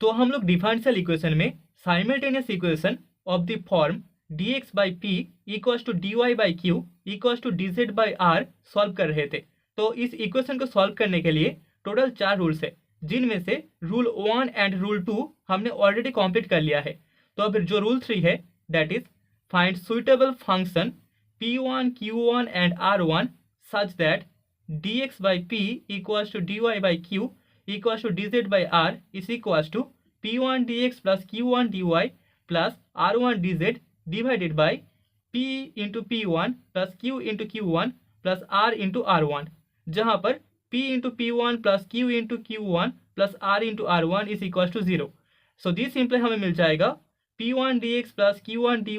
तो हम लोग डिफरेंशियल इक्वेशन में simultaneous equation of the form dx by p equals to dy by q equals to dz by r solve कर रहे थे। तो इस इक्वेशन को सॉल्व करने के लिए टोटल 4 रूल्स है, जिनमें से रूल 1 एंड रूल 2 हमने ऑलरेडी कंप्लीट कर लिया है। तो अब जो रूल 3 है that is find suitable function p1 q1 and r1 such that dx by p equals to dy by q equals to dz by r is equals to p1 dx plus q1 dy plus r1 dz divided by p into p1 plus q into q1 plus r into r1, जहां पर p into p1 plus q into q1 plus r into r1 is equals to 0. So this simply हमें मिल जाएगा p1 dx plus q1 dy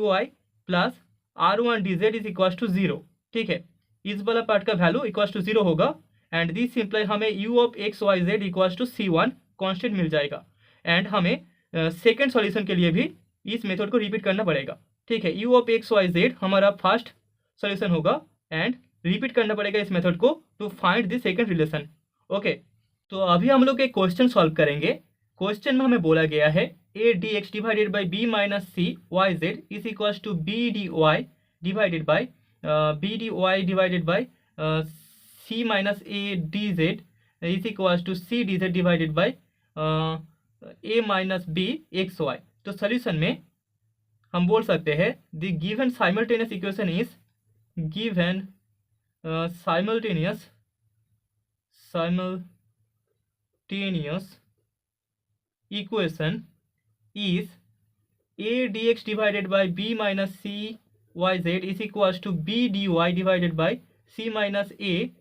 plus r1 dz is equals to 0। ठीक है, इस वाला part का वैल्यू इक्वल्स टू 0 होगा and this simplify हमें u of x y z equals to c1 constant मिल जाएगा। एंड हमें सेकेंड सॉल्यूशन के लिए भी इस मेथड को रिपीट करना पड़ेगा। ठीक है, u of x y z हमारा फर्स्ट सॉल्यूशन होगा एंड रिपीट करना पड़ेगा इस मेथड को to find the second relation. Okay, तो अभी हम लोग एक क्वेश्चन सॉल्व करेंगे। क्वेश्चन में हमें बोला गया है a dx divided by b minus c y z is equals to b dy divided by b dy divided by c minus a dz is equals to c dz divided by a minus b x y. तो solution में हम बोल सकते हैं the given simultaneous equation is given simultaneous equation is a dx divided by b minus c yz is equals to b dy divided by c minus a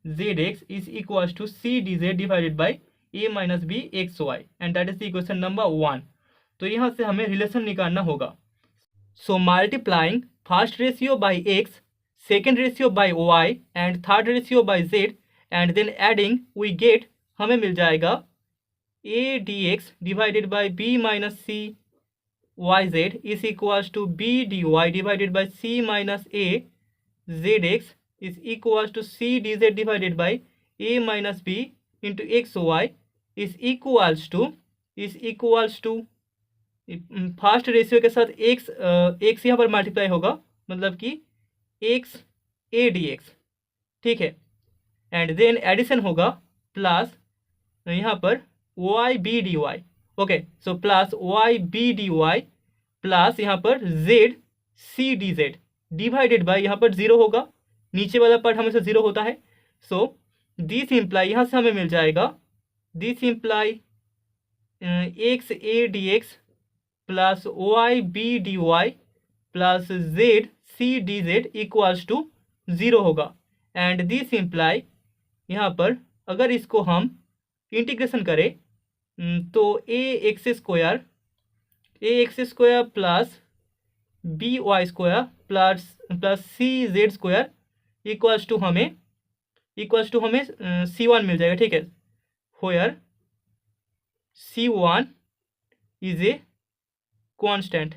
zx is equals to c dz divided by a minus b xy and that is the equation number 1। तो यहाँ से हमें relation निकालना होगा। So multiplying first ratio by x, second ratio by y and third ratio by z and then adding we get, हमें मिल जाएगा a dx divided by b minus c y z is equals to b dy divided by c minus a z x is equals to c dz divided by a minus b into x y is equals to first ratio के साथ x यहाँ पर multiply होगा, मतलब कि x a d x. ठीक है, and then addition होगा प्लस यहाँ पर y b d y. Okay, so plus y b d y plus यहाँ पर z c d z divided by यहाँ पर 0 होगा, नीचे वाला पार्ट हमेशा 0 होता है। सो दिस इम्प्लाई यहाँ से हमें मिल जाएगा this imply x a d x plus y b d y plus z c d z equals to 0 होगा। एंड दिस इम्प्लाई यहाँ पर अगर इसको हम इंटीग्रेशन करें तो a x square plus b y square plus c z square equals to हमें C1 मिल जाएगा। ठीक है, where C1 is a constant.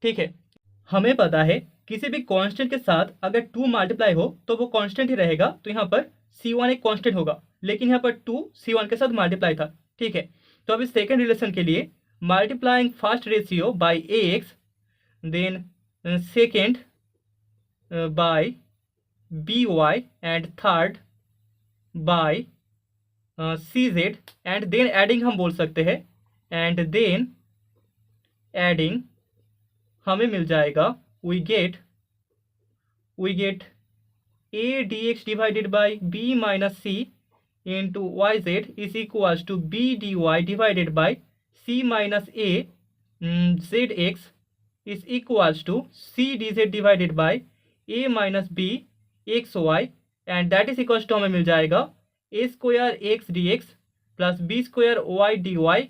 ठीक है, हमें पता है किसी भी कांस्टेंट के साथ अगर 2 मल्टीप्लाई हो तो वो कांस्टेंट ही रहेगा। तो यहाँ पर C1 एक कांस्टेंट होगा, लेकिन यहाँ पर 2 C1 के साथ मल्टीप्लाई था। ठीक है, तो अब इस सेकेंड रिलेशन के लिए multiplying first ratio by a x, then second by b y and third by c z and then adding हम बोल सकते हैं। एंड देन एडिंग हमें मिल जाएगा we get a d x divided by b minus c into y z is equals to b d y divided by c minus a z x is equals to c d z divided by a minus b x y and that is equals to हमें मिल जाएगा a square x d x plus b square y d y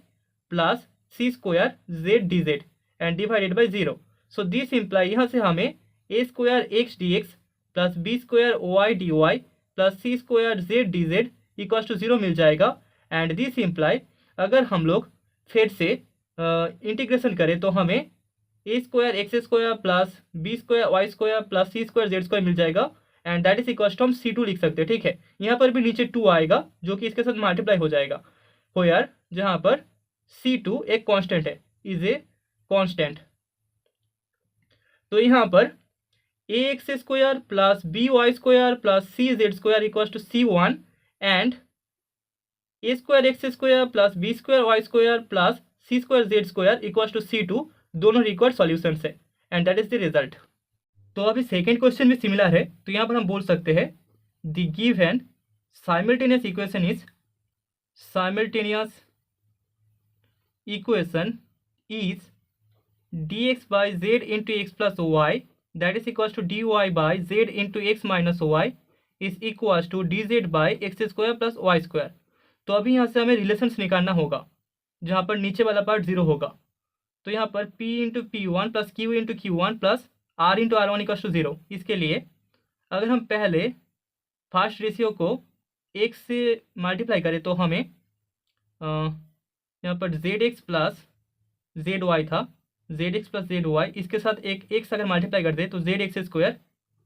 plus c square z d z and divided by 0। So this imply यहाँ से हमें a square x d x plus b square y d y plus c square z d z equals to 0 मिल जाएगा। And this imply अगर हम लोग फिर से इंटीग्रेशन करें तो हमें a square x square plus b square y square plus c square z square मिल जाएगा and that is equals to हम C2 लिख सकते हैं। ठीक है, यहाँ पर भी नीचे 2 आएगा जो कि इसके साथ मल्टीप्लाई हो जाएगा। होयर जहाँ पर C2 एक कांस्टेंट है, इज ए कांस्टेंट। तो यहाँ पर ax square plus by² plus cz² equal to C1 and a²x² plus b²y² plus c²z² equal to C2 दोनों रिक्वायर्ड सॉल्यूशंस है and that is the result. तो अभी सेकेंड क्वेश्चन भी similar है, तो यहाँ पर हम बोल सकते हैं the given simultaneous equation is dx by z into x plus y that is equals to dy by z into x minus y is equals to dz by x square plus y square। तो अभी यहाँ से हमें relations निकालना होगा जहाँ पर नीचे वाला पार्ट जीरो होगा। तो यहाँ पर p into P1 plus Q into Q1 plus R into R1 equal to zero. इसके लिए अगर हम पहले फर्स्ट रेशियो को एक से मल्टीप्लाई करें तो हमें यहाँ पर zx प्लस zy था, zx प्लस zy, इसके साथ एक x अगर मल्टीप्लाई कर दे तो zx²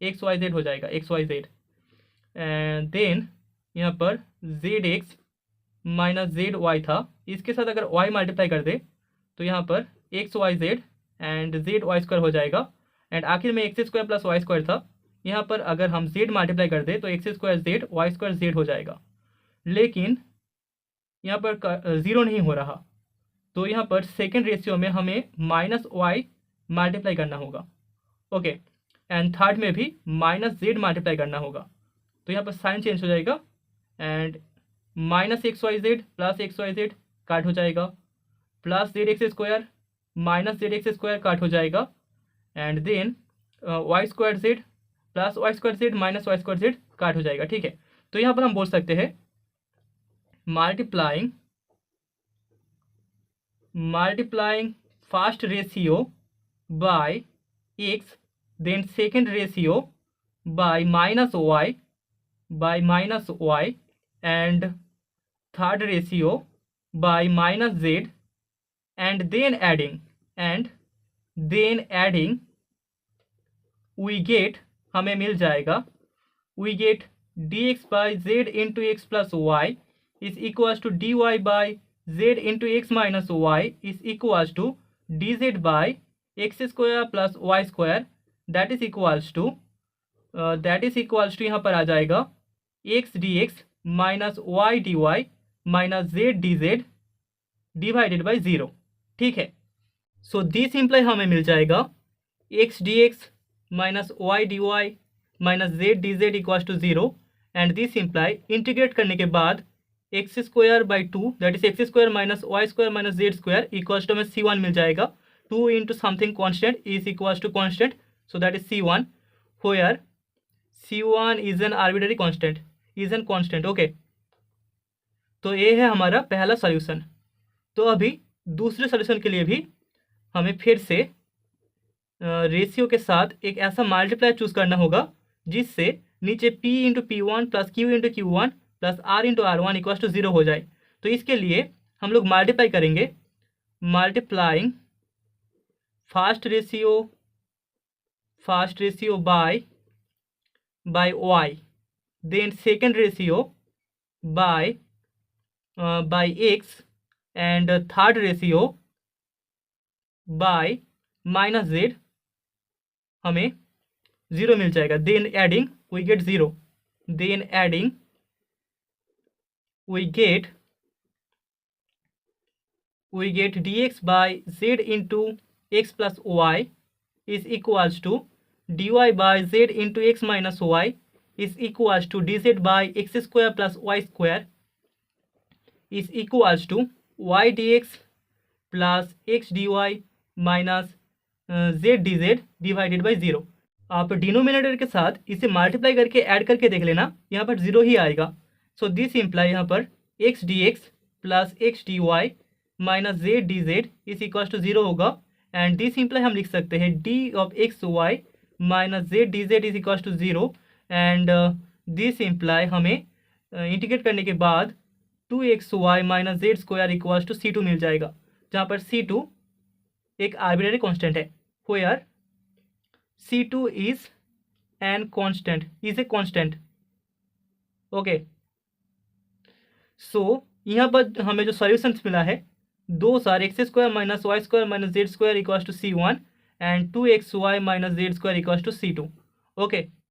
xyz हो जाएगा, xyz। एंड देन यहाँ पर zx माइनस zy था, इसके साथ अगर y मल्टीप्लाई कर दे तो यहाँ पर xyz एंड zy² हो जाएगा। एंड आखिर में x² प्लस y² था, यहाँ पर अगर हम z मल्टीप्लाई कर दे तो x² z y² z हो जाएगा। लेकिन यहाँ पर ज़ीरो नहीं हो रहा, तो यहाँ पर सेकेंड रेशियो में हमें माइनस y मल्टीप्लाई करना होगा, ओके। एंड थर्ड में भी माइनस z मल्टीप्लाई करना होगा, तो यहाँ पर साइन चेंज हो जाएगा and minus xyz plus xyz काट हो जाएगा, प्लस zx² माइनस zx² काट हो जाएगा, and then y² z plus y² z minus y² z काट हो जाएगा, ठीक है। तो यहाँ पर हम बोल सकते हैं multiplying first ratio by x, then second ratio by minus y and third ratio by minus z and then adding we get, हमें मिल जाएगा we get dx by z into x plus y is equals to dy by z into x minus y is equals to dz by x² plus y² that is equals to यहाँ पर आ जाएगा x dx minus y dy minus z dz divided by 0, ठीक है। सो this imply हमें मिल जाएगा x dx minus y dy minus z dz equals to 0 and this imply integrate करने के बाद x² by 2 that is x² minus y² minus z² equals to हमें C1 मिल जाएगा। 2 into something constant is equals to constant, so that is C1 where C1 is an arbitrary constant, okay. तो ये है हमारा पहला सॉल्यूशन। तो अभी दूसरे सॉल्यूशन के लिए भी हमें फिर से रेशियो के साथ एक ऐसा मल्टीप्लाई चूज करना होगा जिससे नीचे p into P1 plus Q into Q1 plus R into R1 equals to 0 हो जाए। तो इसके लिए हम लोग मल्टीप्लाई करेंगे, multiplying first ratio by y, then second ratio by x and third ratio by minus z, हमें 0 मिल जाएगा। Then adding we get 0, then adding we get dx by z into x plus y is equals to dy by z into x minus y is equals to dz by x² plus y² is equals to y dx plus x dy minus z dz divided by 0। आप denominator के साथ इसे multiply करके add करके देख लेना, यहाँ पर 0 ही आएगा। सो दिस इम्प्लाई यहाँ पर x dx plus x dy minus z dz is equals to 0 होगा एंड दिस इम्प्लाई हम लिख सकते हैं d of x y minus z dz is equals to 0 and this imply हमें इंटीग्रेट करने के बाद 2xy minus z² equals to C2 मिल जाएगा, जहाँ पर C2 एक आर्बिट्ररी कांस्टेंट है, where C2 is an constant, is a constant, okay. So यहाँ पर हमें जो सॉल्यूशंस मिला है दो सार x square minus y square minus z square equals to C1 and 2xy minus z square equals to C2. Okay,